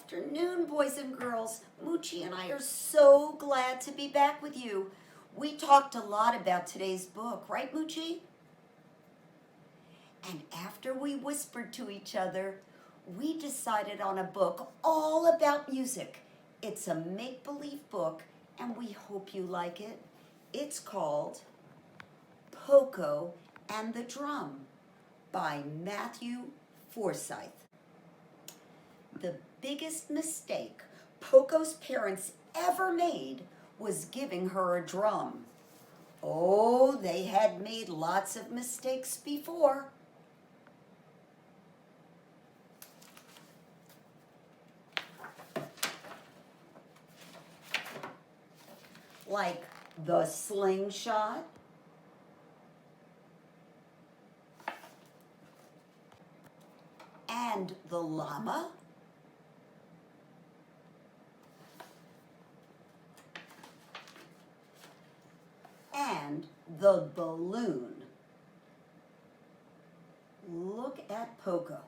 afternoon, boys and girls. Moochie and I are so glad to be back with you. We talked a lot about today's book, right, Moochie? And after we whispered to each other, we decided on a book all about music. It's a make-believe book, and we hope you like it. It's called Pokko and the Drum by Matthew Forsyth. The biggest mistake Pokko's parents ever made was giving her a drum. Oh, they had made lots of mistakes before. Like the slingshot, and the llama, and the balloon. Look at Pokko.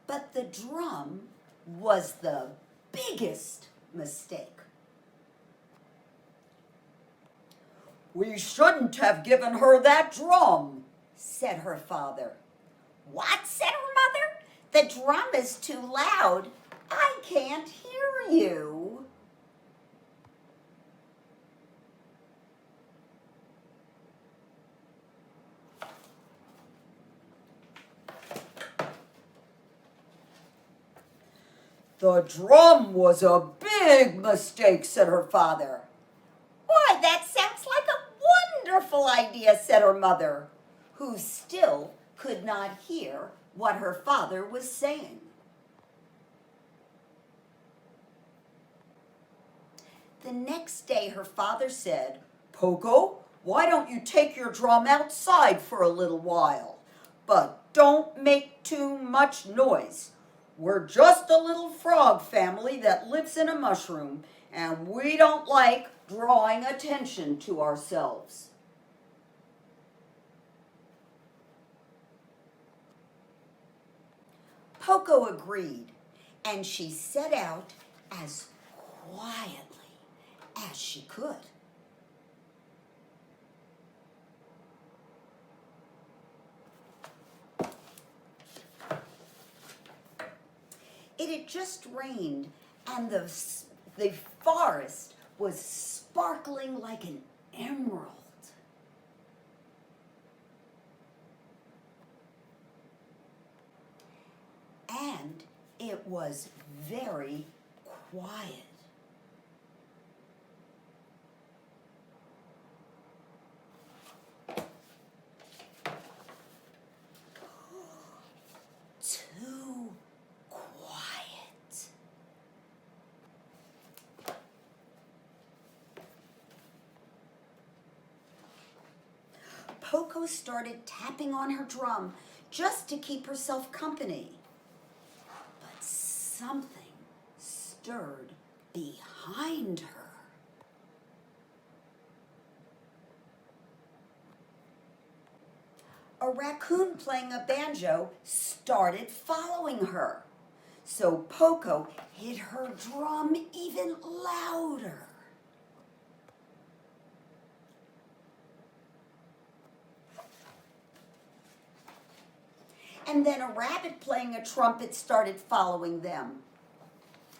But the drum was the biggest mistake. "We shouldn't have given her that drum," said her father. "What?" said her mother. "The drum is too loud. I can't hear you." "The drum was a big mistake," said her father. "Why, that sounds like a wonderful idea," said her mother, who still could not hear what her father was saying. The next day her father said, "Pokko, why don't you take your drum outside for a little while? But don't make too much noise. We're just a little frog family that lives in a mushroom, and we don't like drawing attention to ourselves." Pokko agreed, and she set out as quietly as she could. It had just rained, and the forest was sparkling like an emerald. And it was very quiet. Too quiet. Pokko started tapping on her drum just to keep herself company. But something stirred behind her. A raccoon playing a banjo started following her. So Pokko hit her drum even louder. And then a rabbit playing a trumpet started following them.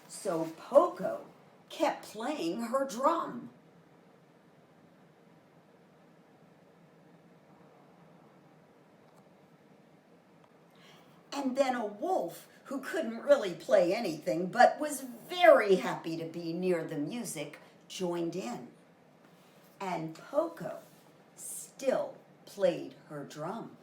So Pokko kept playing her drum. And then a wolf, who couldn't really play anything but was very happy to be near the music, joined in. And Pokko still played her drum.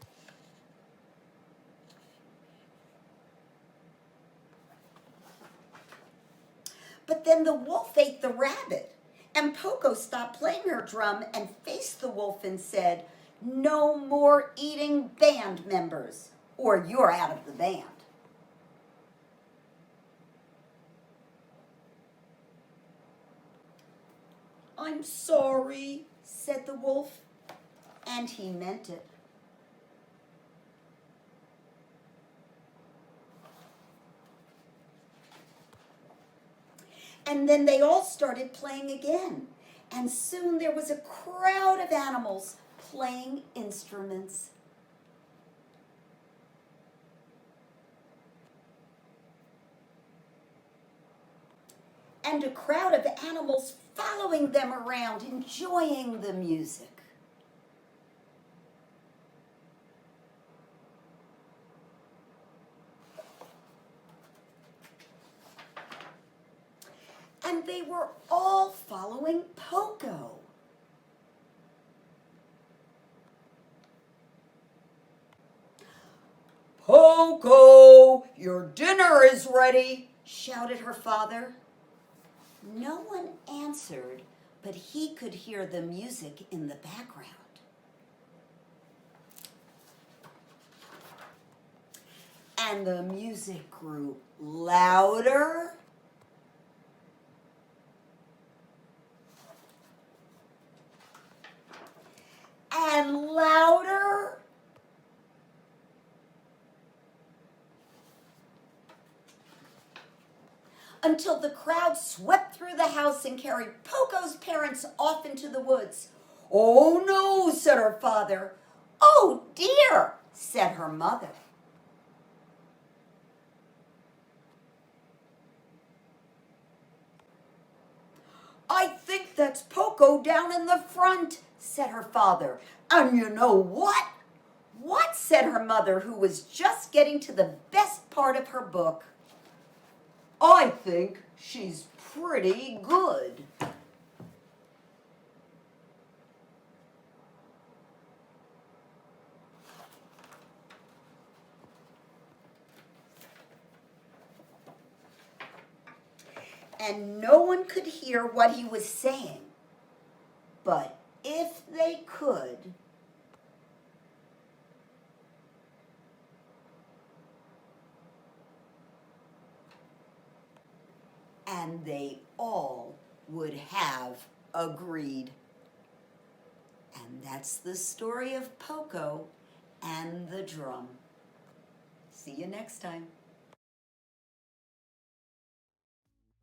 But then the wolf ate the rabbit, and Pokko stopped playing her drum and faced the wolf and said, "No more eating band members, or you're out of the band." "I'm sorry," said the wolf, and he meant it. And then they all started playing again. And soon there was a crowd of animals playing instruments. And a crowd of animals following them around, enjoying the music. And they were all following Pokko. "Pokko, your dinner is ready," shouted her father. No one answered, but he could hear the music in the background. And the music grew louder and louder until the crowd swept through the house and carried Pokko's parents off into the woods. "Oh no," said her father. "Oh dear," said her mother. "I think that's Pokko down in the front," said her father. "And you know what?" "What?" said her mother, who was just getting to the best part of her book. "I think she's pretty good." And no one could hear what he was saying. But if they could, and they all would have agreed. And that's the story of Pokko and the drum. See you next time.